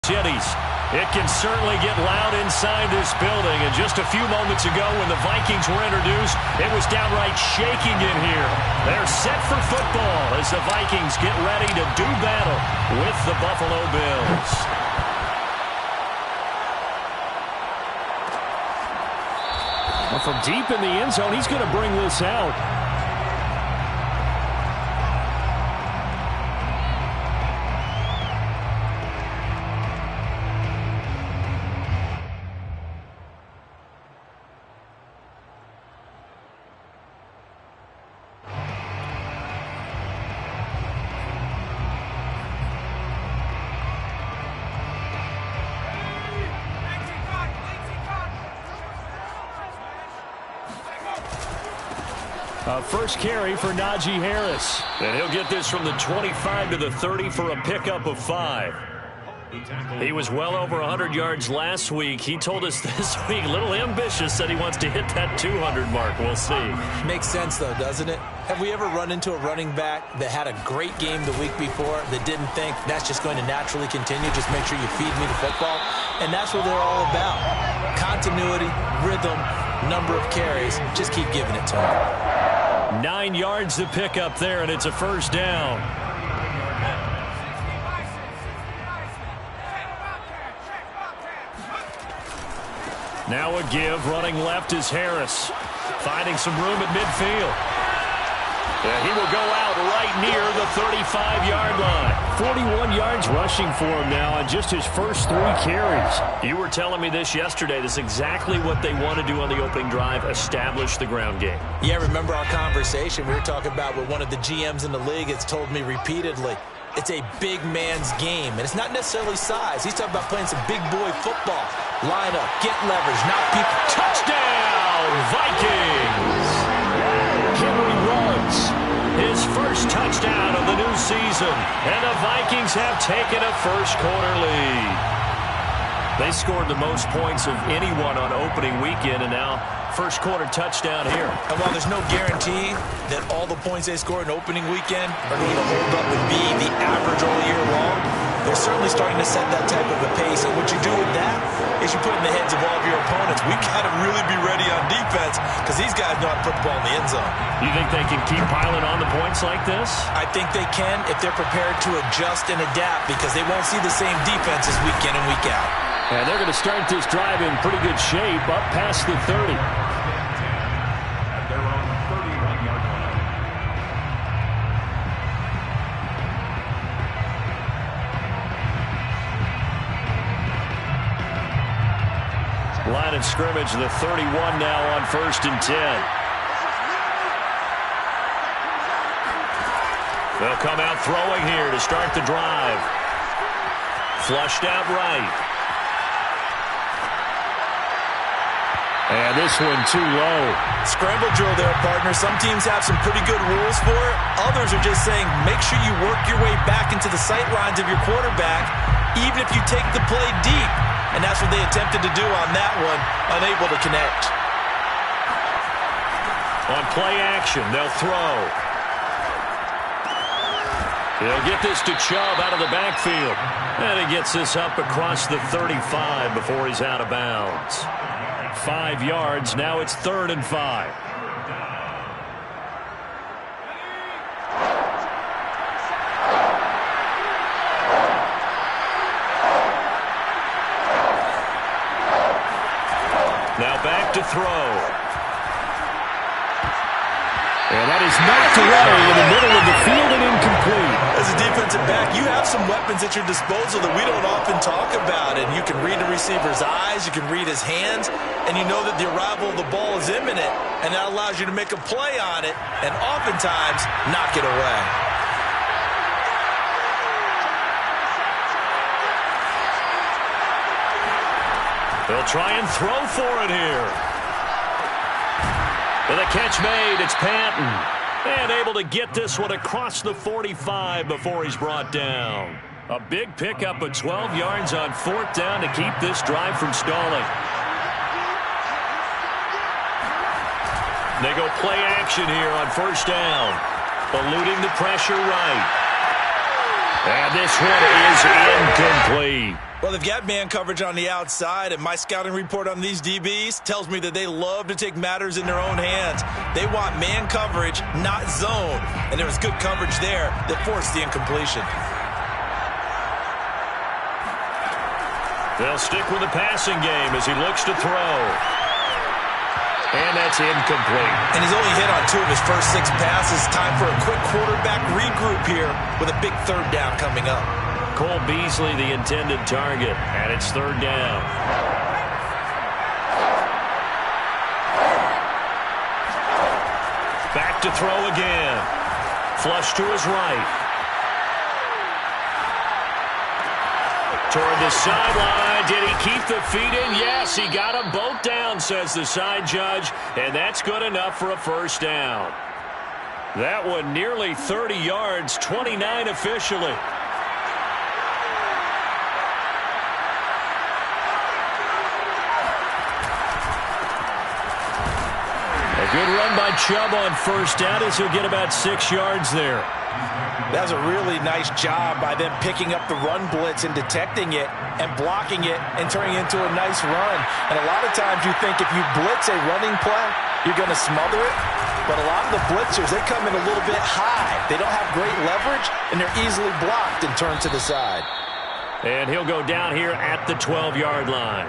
Cities. It can certainly get loud inside this building. And just a few moments ago when the Vikings were introduced, it was downright shaking in here. They're set for football as the Vikings get ready to do battle with the Buffalo Bills. Well, from deep in the end zone, he's going to bring this out. First carry for Najee Harris. And he'll get this from the 25 to the 30 for a pickup of 5. He was well over 100 yards last week. He told us this week, a little ambitious, said he wants to hit that 200 mark. We'll see. Makes sense, though, doesn't it? Have we ever run into a running back that had a great game the week before that didn't think that's just going to naturally continue? Just make sure you feed me the football. And that's what they're all about. Continuity, rhythm, number of carries. Just keep giving it to him. 9 yards to pick up there, and it's a first down. Now a give. Running left is Harris. Finding some room at midfield. He will go out right near the 35-yard line. 41 yards rushing for him now on just his first 3 carries. You were telling me this yesterday. This is exactly what they want to do on the opening drive, establish the ground game. Yeah, remember our conversation? We were talking about what one of the GMs in the league has told me repeatedly. It's a big man's game, and it's not necessarily size. He's talking about playing some big boy football. Line up, get leverage, knock people. Touchdown, Vikings! Henry runs his first touchdown of the new season, and the Vikings have taken a first-quarter lead. They scored the most points of anyone on opening weekend, and now first-quarter touchdown here. And while there's no guarantee that all the points they scored in opening weekend are going to hold up and be the average all year long, they're certainly starting to set that type of a pace. And what you do with that is you put in the heads of all of your opponents, we got to really be ready on defense because these guys know how to put the ball in the end zone. You think they can keep piling on the points like this? I think they can if they're prepared to adjust and adapt because they won't see the same defenses week in and week out. And they're going to start this drive in pretty good shape up past the 30. Line of scrimmage, the 31 now on 1st and 10. They'll come out throwing here to start the drive. Flushed out right. And this one too low. Scramble drill there, partner. Some teams have some pretty good rules for it. Others are just saying make sure you work your way back into the sight lines of your quarterback, even if you take the play deep. And that's what they attempted to do on that one, unable to connect. On play action, they'll throw. He'll get this to Chubb out of the backfield. And he gets this up across the 35 before he's out of bounds. 5 yards, now it's 3rd and 5. Now back to throw. And that is knocked away in the middle of the field and incomplete. As a defensive back, you have some weapons at your disposal that we don't often talk about. And you can read the receiver's eyes, you can read his hands, and you know that the arrival of the ball is imminent. And that allows you to make a play on it and oftentimes knock it away. They'll try and throw for it here. And the catch made, it's Patton. And able to get this one across the 45 before he's brought down. A big pickup of 12 yards on 4th down to keep this drive from stalling. They go play action here on 1st down. Eluding the pressure right. And this one is incomplete. Well, they've got man coverage on the outside, and my scouting report on these DBs tells me that they love to take matters in their own hands. They want man coverage, not zone. And there was good coverage there that forced the incompletion. They'll stick with the passing game as he looks to throw. And that's incomplete. And he's only hit on 2 of his first 6 passes. Time for a quick quarterback regroup here with a big 3rd down coming up. Cole Beasley, the intended target, and it's 3rd down. Back to throw again. Flush to his right. Toward the sideline. Did he keep the feet in? Yes, he got them both down, says the side judge, and that's good enough for a 1st down. That one nearly 30 yards, 29 officially. A good run by Chubb on 1st down as he'll get about 6 yards there. That was a really nice job by them picking up the run blitz and detecting it and blocking it and turning it into a nice run. And a lot of times you think if you blitz a running play, you're going to smother it. But a lot of the blitzers, they come in a little bit high. They don't have great leverage, and they're easily blocked and turned to the side. And he'll go down here at the 12-yard line.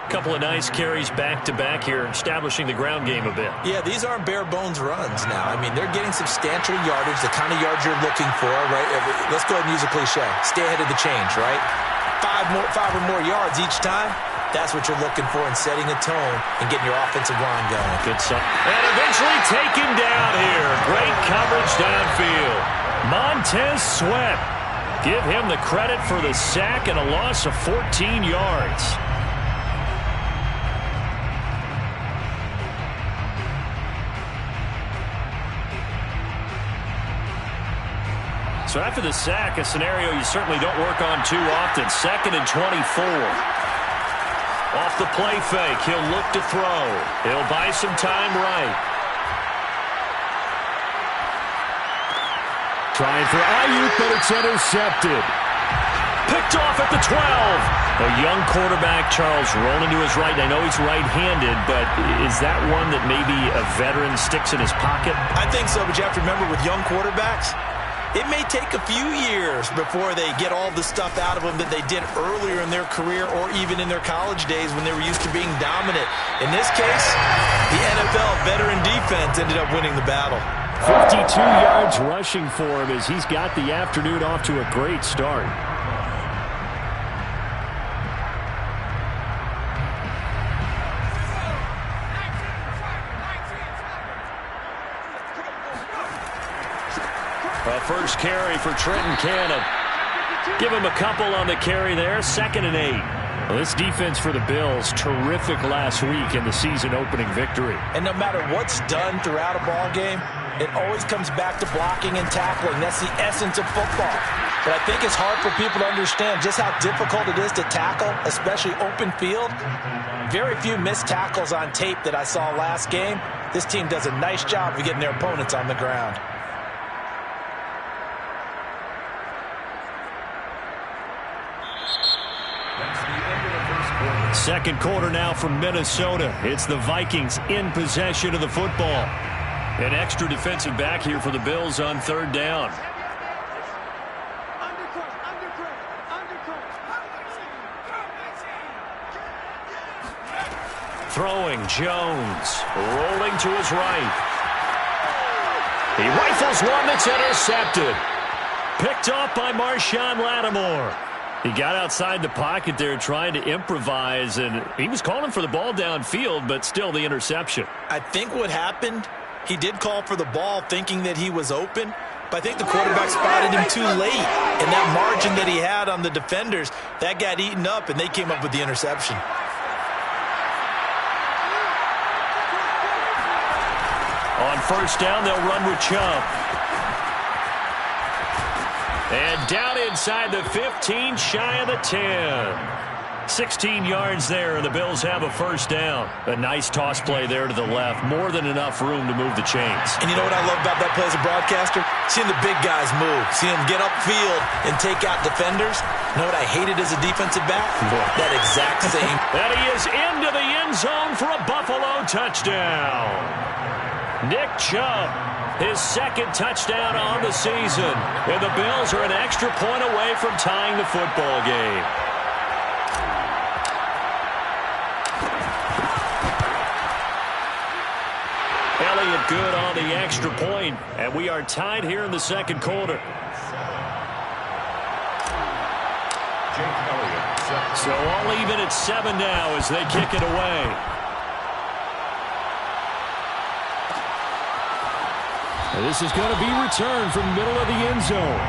Couple of nice carries back-to-back here, establishing the ground game a bit. Yeah, these aren't bare-bones runs now. I mean, they're getting substantial yardage, the kind of yards you're looking for, right? Let's go ahead and use a cliche. Stay ahead of the change, right? 5 or more yards each time. That's what you're looking for in setting a tone and getting your offensive line going. Good stuff. And eventually taken down here. Great coverage downfield. Montez Sweat. Give him the credit for the sack and a loss of 14 yards. So after the sack, a scenario you certainly don't work on too often. 2nd and 24. Off the play fake, he'll look to throw. He'll buy some time right. Trying for Ayuk, but it's intercepted. Picked off at the 12. A young quarterback, Charles, rolling to his right. I know he's right-handed, but is that one that maybe a veteran sticks in his pocket? I think so, but you have to remember with young quarterbacks, it may take a few years before they get all the stuff out of them that they did earlier in their career or even in their college days when they were used to being dominant. In this case, the NFL veteran defense ended up winning the battle. 52 yards rushing for him as he's got the afternoon off to a great start. A 1st carry for Trenton Cannon. Give him a couple on the carry there. 2nd and 8. Well, this defense for the Bills, terrific last week in the season-opening victory. And no matter what's done throughout a ball game, it always comes back to blocking and tackling. That's the essence of football. But I think it's hard for people to understand just how difficult it is to tackle, especially open field. Very few missed tackles on tape that I saw last game. This team does a nice job of getting their opponents on the ground. Second quarter now from Minnesota. It's the Vikings in possession of the football. An extra defensive back here for the Bills on 3rd down. Throwing Jones. Rolling to his right. He rifles one that's intercepted. Picked off by Marshawn Lattimore. He got outside the pocket there trying to improvise, and he was calling for the ball downfield, but still the interception. I think what happened, he did call for the ball thinking that he was open, but I think the quarterback spotted him too late. And that margin that he had on the defenders, that got eaten up, and they came up with the interception. On 1st down, they'll run with Chubb. And down inside the 15, shy of the 10. 16 yards there, and the Bills have a first down. A nice toss play there to the left. More than enough room to move the chains. And you know what I love about that play as a broadcaster? Seeing the big guys move. Seeing them get upfield and take out defenders. You know what I hated as a defensive back? That exact same. And he is into the end zone for a Buffalo touchdown. Nick Chubb, his second touchdown on the season. And the Bills are an extra point away from tying the football game. Elliott good on the extra point, and we are tied here in the second quarter. So all even at 7 now as they kick it away. And this is going to be returned from the middle of the end zone.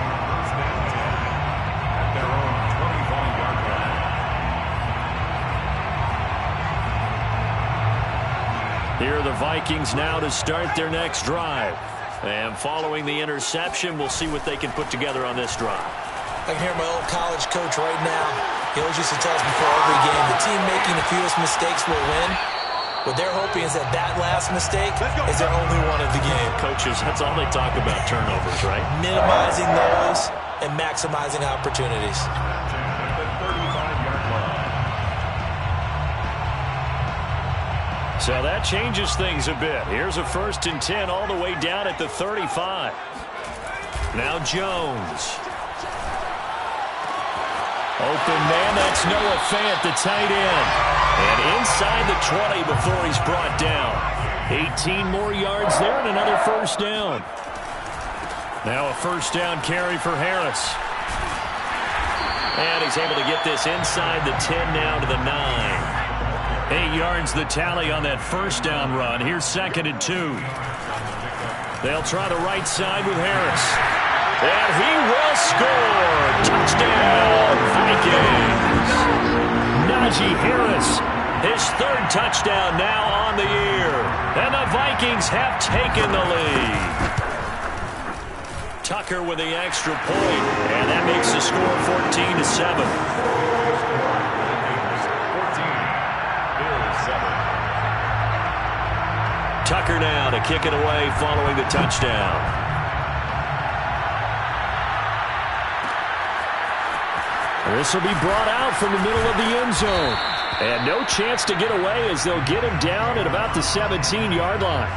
Here are the Vikings now to start their next drive. And following the interception, we'll see what they can put together on this drive. I can hear my old college coach right now. He always used to tell us before every game, the team making the fewest mistakes will win. What they're hoping is that last mistake is their only one of the game. Coaches, that's all they talk about, turnovers, right? Minimizing those and maximizing opportunities. So that changes things a bit. Here's a 1st and 10 all the way down at the 35. Now Jones. Open man, that's Noah Fant, the tight end. And inside the 20 before he's brought down. 18 more yards there and another first down. Now a first down carry for Harris. And he's able to get this inside the 10 now to the 9. 8 yards the tally on that first down run. Here's 2nd and 2. They'll try the right side with Harris. And he will score. Touchdown, Vikings. Najee Harris, his 3rd touchdown now on the year. And the Vikings have taken the lead. Tucker with the extra point. And that makes the score 14-7. Tucker now to kick it away following the touchdown. This will be brought out from the middle of the end zone. And no chance to get away as they'll get him down at about the 17-yard line.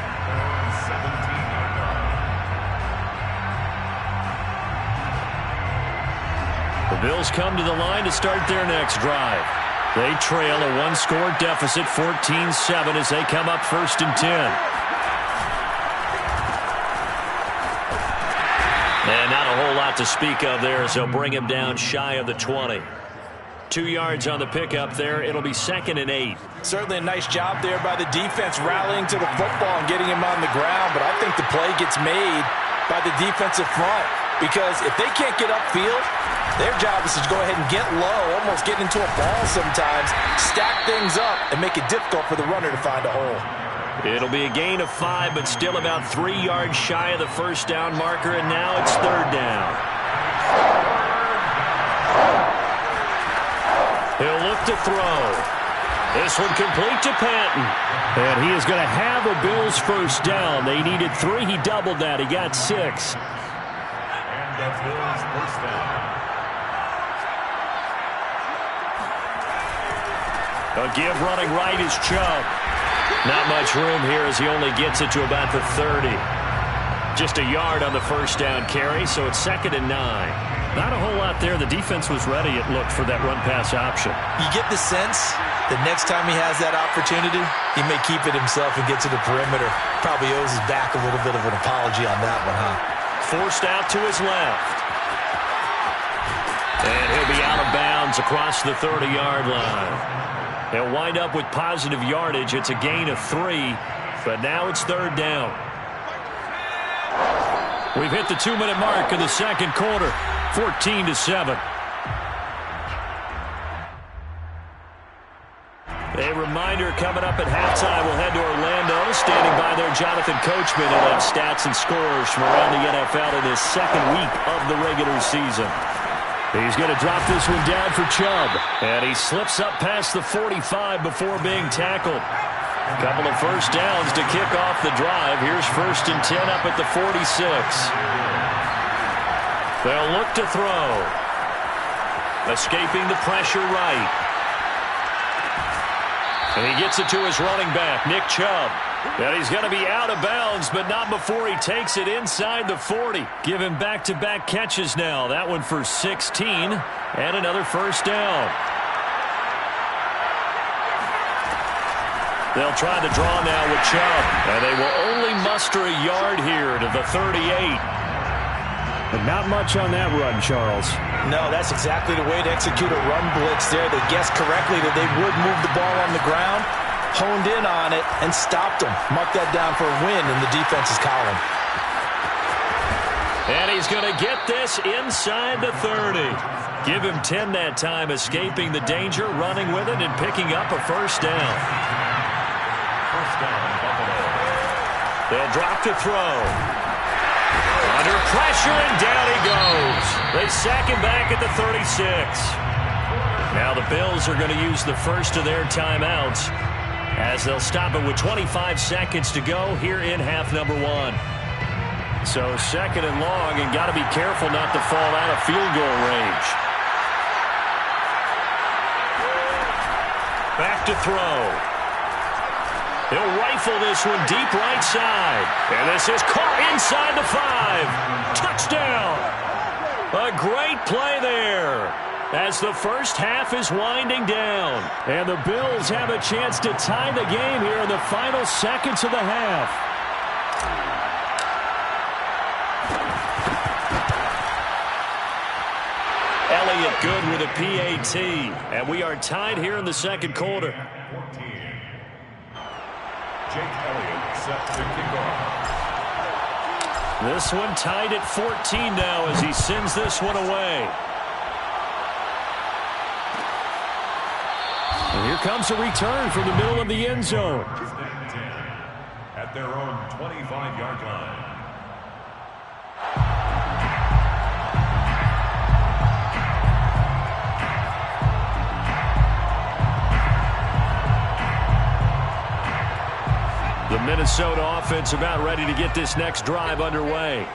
The Bills come to the line to start their next drive. They trail a 1-score deficit, 14-7, as they come up 1st and 10. And not a whole lot to speak of there as they'll bring him down shy of the 20. 2 yards on the pickup there. It'll be 2nd and 8. Certainly a nice job there by the defense rallying to the football and getting him on the ground. But I think the play gets made by the defensive front. Because if they can't get upfield, their job is to go ahead and get low, almost get into a ball sometimes, stack things up, and make it difficult for the runner to find a hole. It'll be a gain of 5, but still about 3 yards shy of the first down marker, and now it's 3rd down. He'll look to throw. This one complete to Patton. And he is going to have a Bills first down. They needed 3. He doubled that. He got 6. And that's Bills first down. A give running right is Chubb. Not much room here as he only gets it to about the 30. Just a yard on the first down carry, so it's 2nd and 9. Not a whole lot there. The defense was ready, it looked, for that run-pass option. You get the sense that next time he has that opportunity, he may keep it himself and get to the perimeter. Probably owes his back a little bit of an apology on that one, huh? Forced out to his left. And he'll be out of bounds across the 30-yard line. He'll wind up with positive yardage. It's a gain of 3, but now it's 3rd down. We've hit the 2-minute mark in the second quarter, 14-7. A reminder coming up at halftime. We'll head to Orlando. Standing by there, Jonathan Coachman, and have stats and scores from around the NFL in his second week of the regular season. He's going to drop this one down for Chubb. And he slips up past the 45 before being tackled. A couple of first downs to kick off the drive. Here's 1st and 10 up at the 46. They'll look to throw. Escaping the pressure right. And he gets it to his running back, Nick Chubb. And he's going to be out of bounds, but not before he takes it inside the 40. Give him back-to-back catches now. That one for 16 and another first down. They'll try the draw now with Chubb. And they will only muster a yard here to the 38. But not much on that run, Charles. No, that's exactly the way to execute a run blitz there. They guessed correctly that they would move the ball on the ground, honed in on it, and stopped them. Mark that down for a win in the defense's column. And he's going to get this inside the 30. Give him 10 that time, escaping the danger, running with it, and picking up a first down. First down, Buffalo. They'll drop to throw. Under pressure, and down he goes. They sack him back at the 36. Now the Bills are going to use the first of their timeouts as they'll stop it with 25 seconds to go here in half number 1. So 2nd and long, and got to be careful not to fall out of field goal range. Back to throw. He'll rifle this one deep right side. And this is caught inside the 5. Touchdown. A great play there as the first half is winding down. And the Bills have a chance to tie the game here in the final seconds of the half. Elliott good with a PAT. And we are tied here in the second quarter. 14. Jake Elliott set to kick off. This one tied at 14 now as he sends this one away. And here comes a return from the middle of the end zone. 10 at their own 25-yard line. The Minnesota offense about ready to get this next drive underway.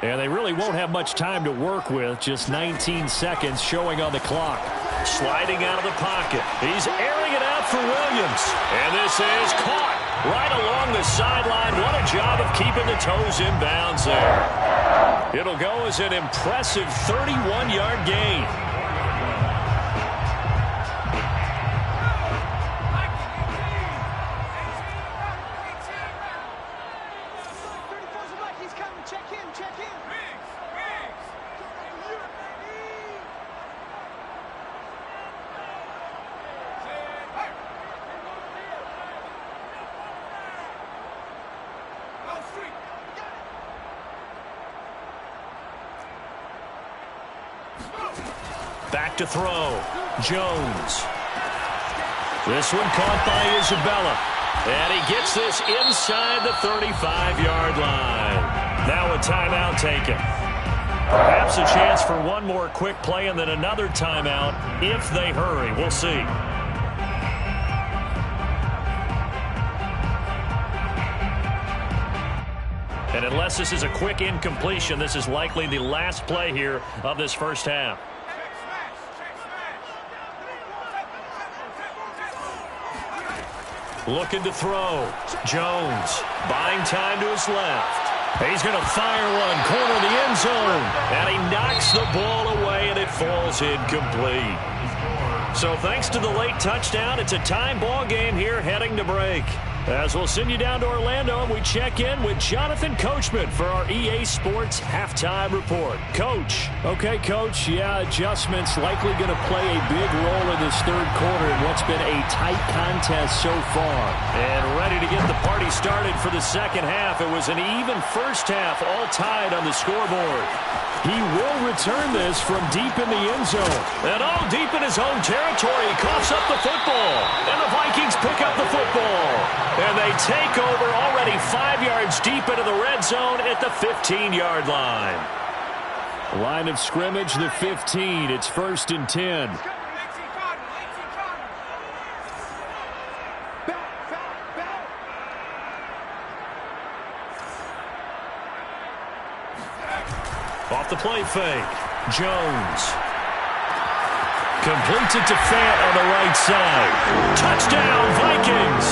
And they really won't have much time to work with. Just 19 seconds showing on the clock. Sliding out of the pocket. He's airing it out for Williams. And this is caught right along the sideline. What a job of keeping the toes in bounds there. It'll go as an impressive 31-yard gain. Back to throw. Jones. This one caught by Isabella. And he gets this inside the 35-yard line. Now a timeout taken. Perhaps a chance for one more quick play and then another timeout if they hurry. We'll see. And unless this is a quick incompletion, this is likely the last play here of this first half. Looking to throw. Jones buying time to his left. He's going to fire one corner of the end zone. And he knocks the ball away and it falls incomplete. So thanks to the late touchdown, it's a time ball game here heading to break. As we'll send you down to Orlando, and we check in with Jonathan Coachman for our EA Sports Halftime Report. Coach. Okay, Coach. Yeah, adjustments likely going to play a big role in this third quarter in what's been a tight contest so far. And ready to get the party started for the second half. It was an even first half, all tied on the scoreboard. He will return this from deep in the end zone. And all deep in his own territory, he coughs up the football. And the Vikings pick up the football. And they take over already 5 yards deep into the red zone at the 15-yard line. Line of scrimmage, the 15. It's 1st and 10. Off the play fake. Jones. Completes it to Fant on the right side. Touchdown, Vikings!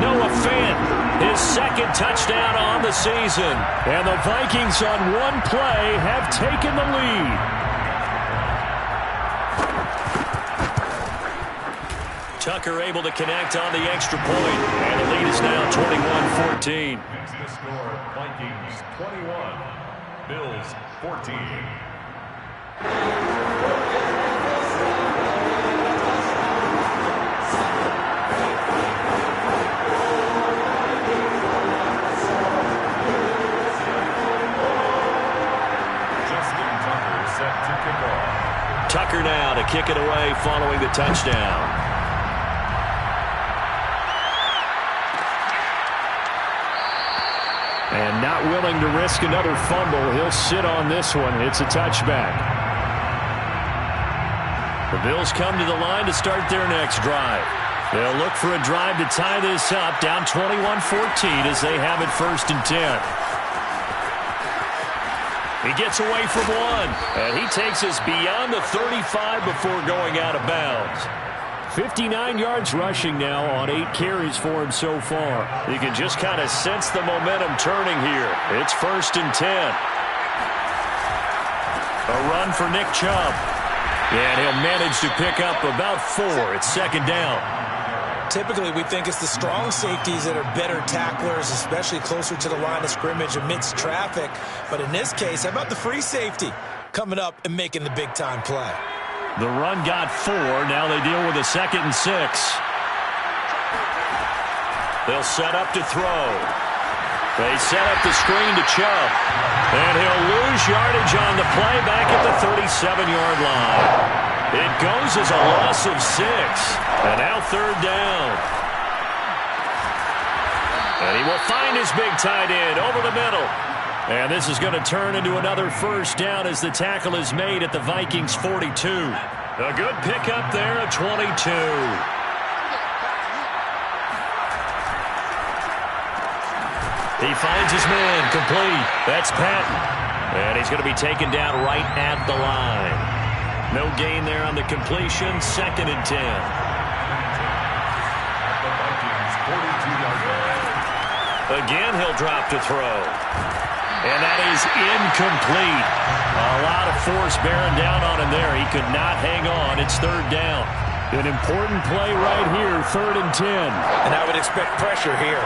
Noah Fant, his second touchdown on the season. And the Vikings on one play have taken the lead. Tucker able to connect on the extra point. And the lead is now 21-14. Next to score, Vikings 21, Bills 14. Tucker now to kick it away following the touchdown. And not willing to risk another fumble. He'll sit on this one. It's a touchback. The Bills come to the line to start their next drive. They'll look for a drive to tie this up, down 21-14 as they have it 1st and 10. He gets away from one, and he takes us beyond the 35 before going out of bounds. 59 yards rushing now on 8 carries for him so far. You can just kind of sense the momentum turning here. It's 1st and 10. A run for Nick Chubb. And he'll manage to pick up about 4. It's 2nd down. Typically, we think it's the strong safeties that are better tacklers, especially closer to the line of scrimmage amidst traffic. But in this case, how about the free safety coming up and making the big-time play? The run got 4. Now they deal with a 2nd and 6. They'll set up to throw. They set up the screen to Chubb. And he'll lose yardage on the play back at the 37-yard line. It goes as a loss of 6. And now 3rd down. And he will find his big tight end over the middle. And this is going to turn into another 1st down as the tackle is made at the Vikings 42. A good pickup there at 22. He finds his man complete. That's Patton. And he's going to be taken down right at the line. No gain there on the completion. 2nd and 10. Again, he'll drop to throw. And that is incomplete. A lot of force bearing down on him there. He could not hang on. It's 3rd down. An important play right here, 3rd and 10. And I would expect pressure here.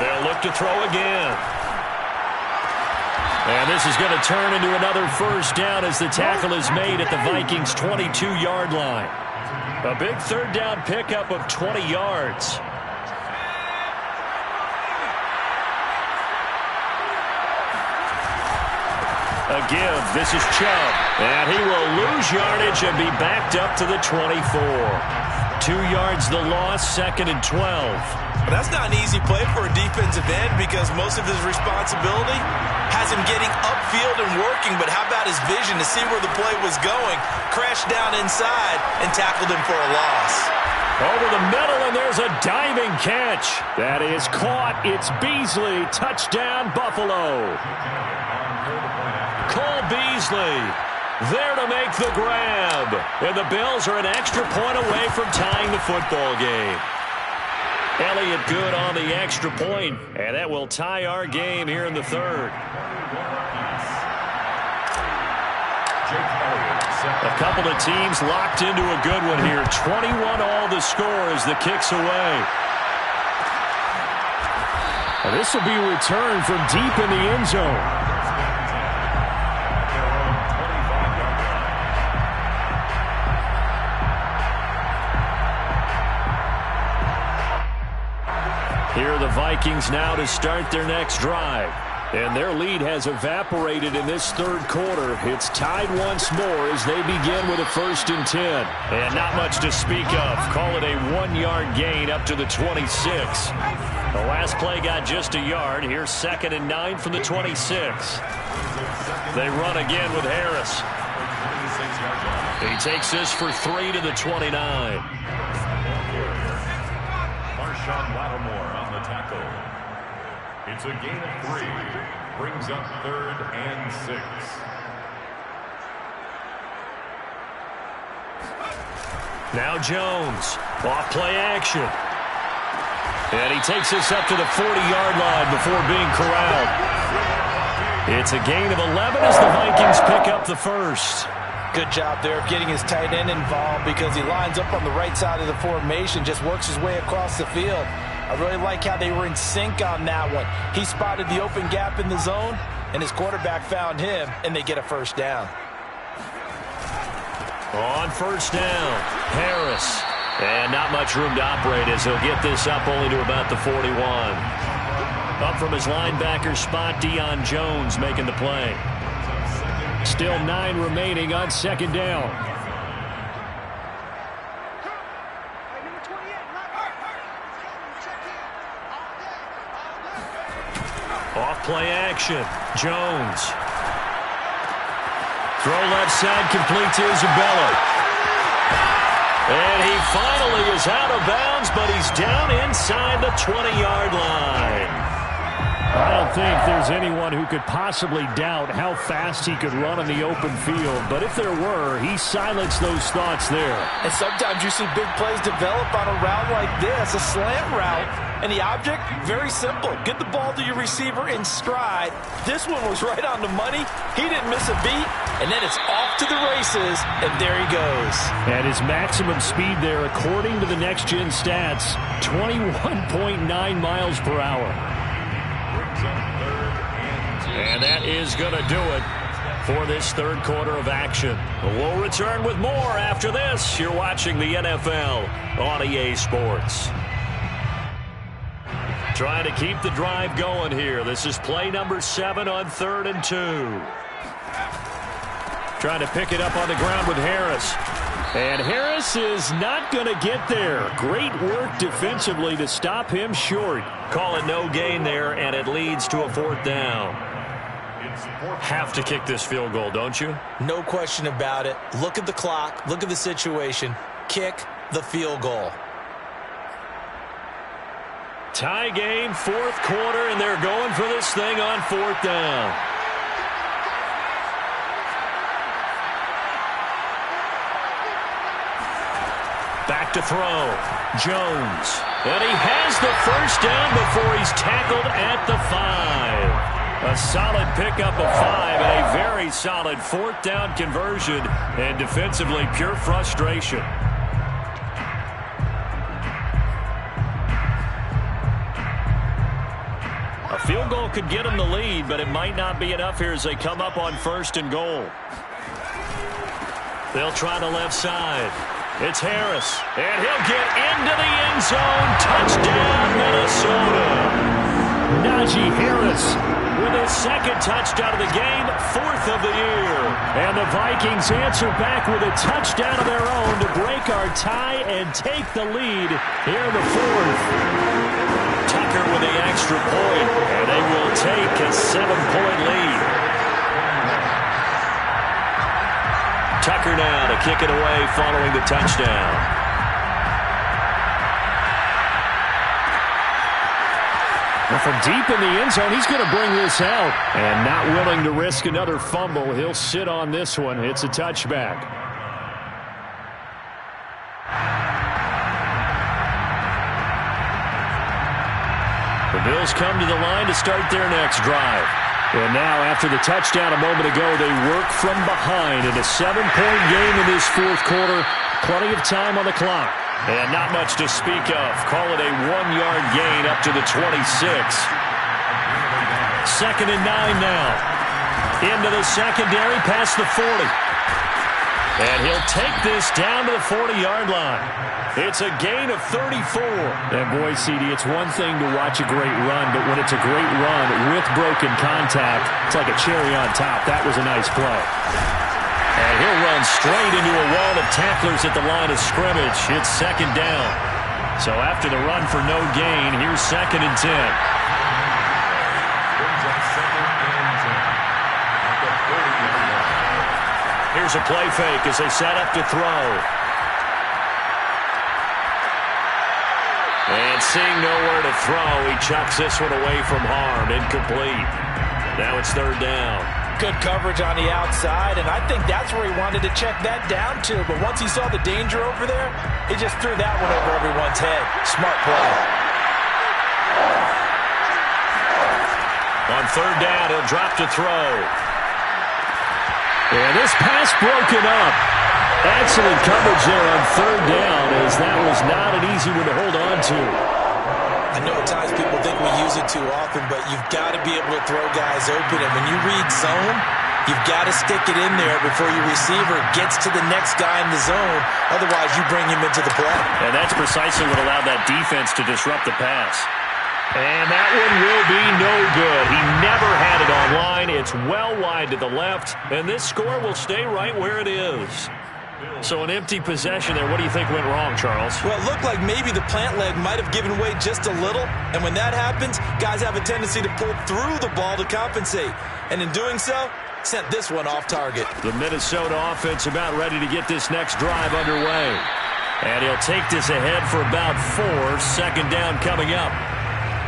They'll look to throw again. And this is going to turn into another 1st down as the tackle is made at the Vikings' 22-yard line. A big 3rd down pickup of 20 yards. A give. This is Chubb. And he will lose yardage and be backed up to the 24. 2 yards the loss, 2nd and 12. But that's not an easy play for a defensive end because most of his responsibility has him getting upfield and working. But how about his vision to see where the play was going? Crashed down inside and tackled him for a loss. Over the middle, and there's a diving catch. That is caught. It's Beasley. Touchdown, Buffalo. Cole Beasley there to make the grab. And the Bills are an extra point away from tying the football game. Elliott good on the extra point, and that will tie our game here in the 3rd. A couple of teams locked into a good one here. 21 all the score as the kick's away. Now this will be a return from deep in the end zone. Here are the Vikings now to start their next drive. And their lead has evaporated in this third quarter. It's tied once more as they begin with a 1st and 10. And not much to speak of. Call it a 1-yard gain up to the 26. The last play got just a yard. Here's 2nd and 9 from the 26. They run again with Harris. He takes this for 3 to the 29. Marshawn Lattimore on the tackle. It's a gain of 3. Brings up 3rd and 6. Now Jones. Off play action. And he takes this up to the 40-yard line before being corralled. It's a gain of 11 as the Vikings pick up the first. Good job there of getting his tight end involved because he lines up on the right side of the formation, just works his way across the field. I really like how they were in sync on that one. He spotted the open gap in the zone, and his quarterback found him, and they get a first down. On first down, Harris. And not much room to operate as he'll get this up only to about the 41. Up from his linebacker spot, Deion Jones making the play. Still 9 remaining on 2nd down. Off play action. Jones. Throw left side complete to Isabella. And he finally is out of bounds, but he's down inside the 20-yard line. I don't think there's anyone who could possibly doubt how fast he could run in the open field. But if there were, he silenced those thoughts there. And sometimes you see big plays develop on a route like this, a slant route. And the object, very simple. Get the ball to your receiver in stride. This one was right on the money. He didn't miss a beat. And then it's off to the races, and there he goes. And his maximum speed there, according to the next-gen stats, 21.9 miles per hour. And that is going to do it for this third quarter of action. We'll return with more after this. You're watching the NFL on EA Sports. Trying to keep the drive going here. This is play number 7 on 3rd and 2. Trying to pick it up on the ground with Harris. And Harris is not going to get there. Great work defensively to stop him short. Call it no gain there, and it leads to a 4th down. Have to kick this field goal, don't you? No question about it. Look at the clock. Look at the situation. Kick the field goal. Tie game, 4th quarter, and they're going for this thing on 4th down. Back to throw. Jones. And he has the first down before he's tackled at the 5. A solid pickup of 5 and a very solid 4th down conversion. And defensively, pure frustration. A field goal could get them the lead, but it might not be enough here as they come up on 1st and goal. They'll try the left side. It's Harris, and he'll get into the end zone. Touchdown, Minnesota. Najee Harris with his 2nd touchdown of the game, 4th of the year. And the Vikings answer back with a touchdown of their own to break our tie and take the lead here in the 4th. Tucker with the extra point, and they will take a 7-point lead. Tucker now to kick it away following the touchdown. Well, from deep in the end zone, he's going to bring this out. And not willing to risk another fumble, he'll sit on this one. It's a touchback. The Bills come to the line to start their next drive. And now, after the touchdown a moment ago, they work from behind in a 7-point game in this 4th quarter. Plenty of time on the clock. And not much to speak of. Call it a 1-yard gain up to the 26. 2nd and 9 now. Into the secondary past the 40. And he'll take this down to the 40-yard line. It's a gain of 34. And boy, CD, it's one thing to watch a great run, but when it's a great run with broken contact, it's like a cherry on top. That was a nice play. And he'll run straight into a wall of tacklers at the line of scrimmage. It's second down. So after the run for no gain, here's 2nd and 10. Here's a play fake as they set up to throw. And seeing nowhere to throw, he chucks this one away from harm. Incomplete. Now it's 3rd down. Good coverage on the outside, and I think that's where he wanted to check that down to. But once he saw the danger over there, he just threw that one over everyone's head. Smart play. On 3rd down, he'll drop to throw. And this pass broken up. Excellent coverage there on 3rd down, as that was not an easy one to hold on to. I know at times people think we use it too often, but you've got to be able to throw guys open. And when you read zone, you've got to stick it in there before your receiver gets to the next guy in the zone. Otherwise, you bring him into the play. And that's precisely what allowed that defense to disrupt the pass. And that one will be no good. He never had it online. It's well wide to the left, and this score will stay right where it is. So an empty possession there. What do you think went wrong, Charles? Well, it looked like maybe the plant leg might have given way just a little, and when that happens, guys have a tendency to pull through the ball to compensate. And in doing so, sent this one off target. The Minnesota offense about ready to get this next drive underway. And he'll take this ahead for about 4. 2nd down coming up.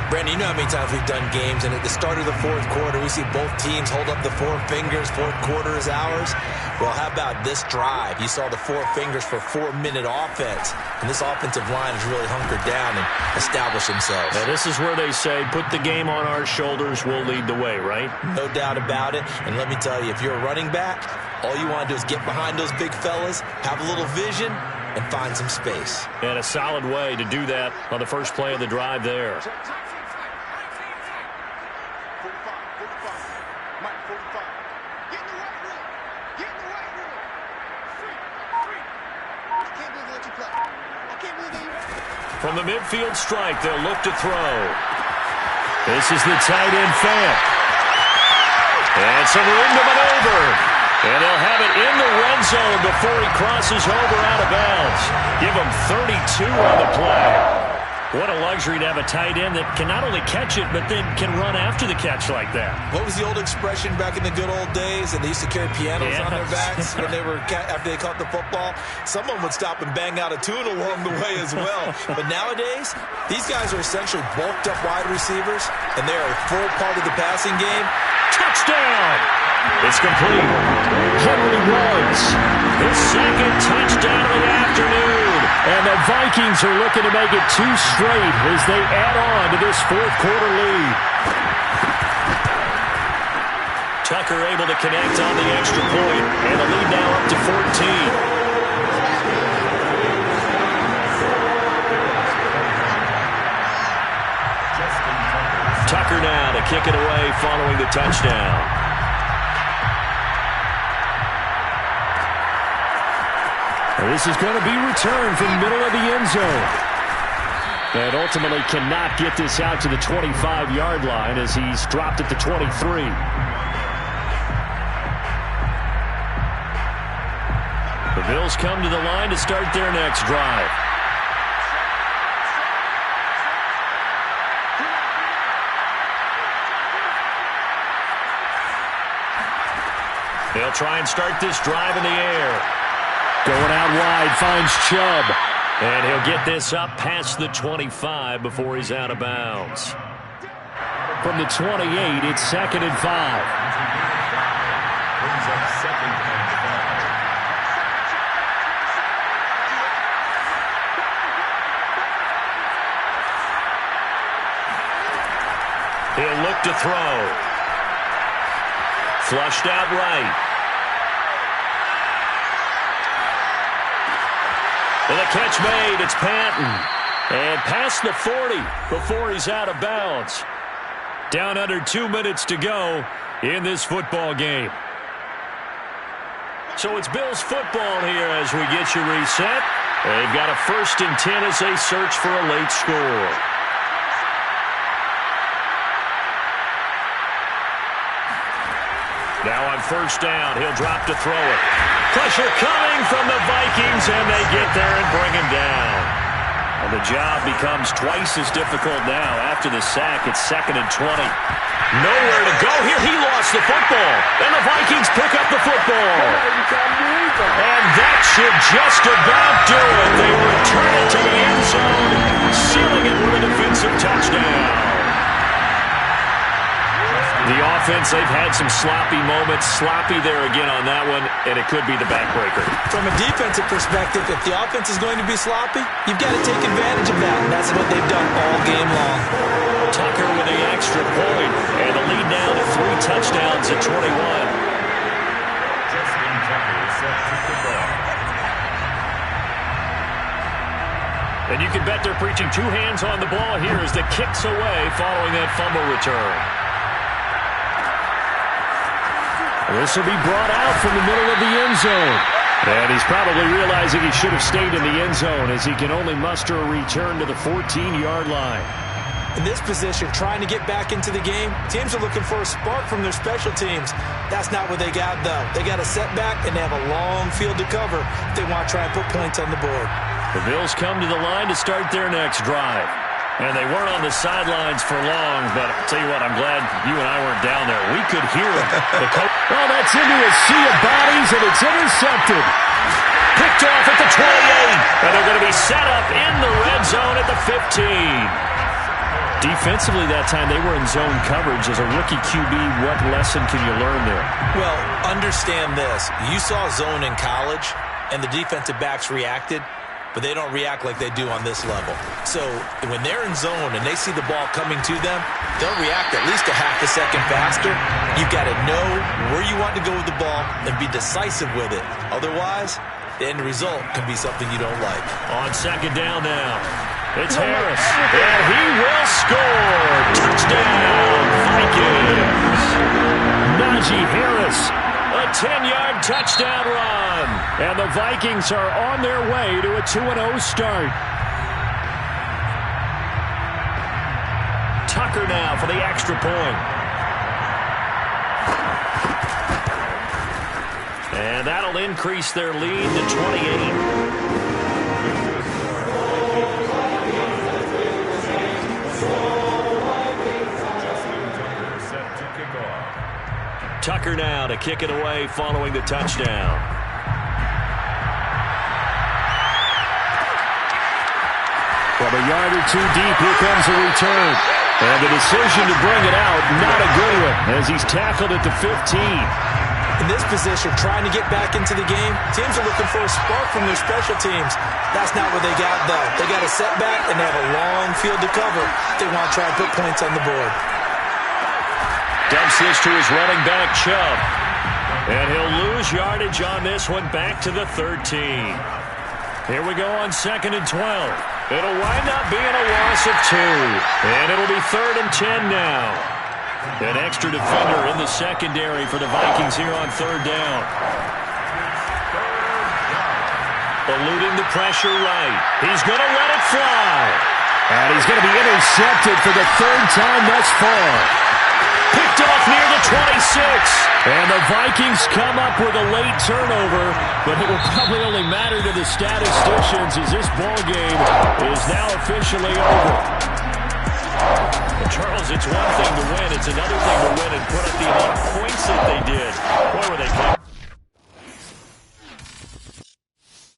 Brandon, you know how many times we've done games, and at the start of the 4th quarter, we see both teams hold up the 4 fingers, 4th quarter is ours. Well, how about this drive? You saw the 4 fingers for 4-minute offense, and this offensive line has really hunkered down and established themselves. Now, this is where they say, put the game on our shoulders, we'll lead the way, right? No doubt about it, and let me tell you, if you're a running back, all you want to do is get behind those big fellas, have a little vision, and find some space. And a solid way to do that on the first play of the drive there. From the midfield strike, they'll look to throw. This is the tight end Fant. And some room to maneuver. And they'll have it in the red zone before he crosses over out of bounds. Give him 32 on the play. What a luxury to have a tight end that can not only catch it, but then can run after the catch like that. What was the old expression back in the good old days? And they used to carry pianos on their backs when they were after they caught the football. Someone would stop and bang out a tune along the way as well. But nowadays, these guys are essentially bulked up wide receivers, and they are a full part of the passing game. Touchdown! It's complete. Henry Ruggs, his 2nd touchdown of the afternoon. And the Vikings are looking to make it 2 straight as they add on to this 4th quarter lead. Tucker able to connect on the extra point, and the lead now up to 14. Tucker now to kick it away following the touchdown. This is going to be returned from the middle of the end zone. And ultimately cannot get this out to the 25-yard line as he's dropped at the 23. The Bills come to the line to start their next drive. They'll try and start this drive in the air. Going out wide, finds Chubb. And he'll get this up past the 25 before he's out of bounds. From the 28, it's 2nd and 5. Brings up 2nd and 5. He'll look to throw. Flushed out right. And a catch made. It's Patton. And past the 40 before he's out of bounds. Down under 2 minutes to go in this football game. So it's Bills football here as we get you reset. They've got a 1st and 10 as they search for a late score. Now on 1st down, he'll drop to throw it. Pressure coming from the Vikings, and they get there and bring him down. Well, the job becomes twice as difficult now after the sack. It's 2nd and 20. Nowhere to go here. He lost the football, and the Vikings pick up the football. And that should just about do it. They return it to the end zone, sealing it with a defensive touchdown. The offense, they've had some sloppy moments. Sloppy there again on that one, and it could be the backbreaker. From a defensive perspective, if the offense is going to be sloppy, you've got to take advantage of that, and that's what they've done all game long. Tucker with the extra point, and the lead now to 3 touchdowns at 21. Justin Tucker is set to kick off. And you can bet they're preaching 2 hands on the ball here as the kick's away following that fumble return. This will be brought out from the middle of the end zone. And he's probably realizing he should have stayed in the end zone as he can only muster a return to the 14-yard line. In this position, trying to get back into the game, teams are looking for a spark from their special teams. That's not what they got, though. They got a setback, and they have a long field to cover if they want to try and put points on the board. The Bills come to the line to start their next drive. And they weren't on the sidelines for long, but I'll tell you what, I'm glad you and I weren't down there. We could hear them. Well, that's into a sea of bodies, and it's intercepted. Picked off at the 28, and they're going to be set up in the red zone at the 15. Defensively that time, they were in zone coverage. As a rookie QB, what lesson can you learn there? Well, understand this. You saw zone in college, and the defensive backs reacted, but they don't react like they do on this level. So when they're in zone and they see the ball coming to them, they'll react at least a half a second faster. You've got to know where you want to go with the ball and be decisive with it. Otherwise, the end result can be something you don't like. On 2nd down now, it's Harris, and he will score. Touchdown, Vikings. Najee Harris. A 10-yard touchdown run. And the Vikings are on their way to a 2-0 start. Tucker now for the extra point. And that'll increase their lead to 28. Tucker now to kick it away following the touchdown. From a yard or 2 deep, here comes a return. And the decision to bring it out, not a good one, as he's tackled at the 15. In this position, trying to get back into the game, teams are looking for a spark from their special teams. That's not what they got, though. They got a setback, and they have a long field to cover if they want to try and put points on the board. Dumps this to his running back, Chubb. And he'll lose yardage on this one back to the 13. Here we go on 2nd and 12. It'll wind up being a loss of 2. And it'll be 3rd and 10 now. An extra defender in the secondary for the Vikings here on 3rd down. Eluding the pressure right. He's going to let it fly. And he's going to be intercepted for the 3rd time thus far. Picked off near the 26. And the Vikings come up with a late turnover, but it will probably only matter to the statisticians as this ball game is now officially over. Well, Charles, it's one thing to win. It's another thing to win and put up the amount of points that they did. Boy, were they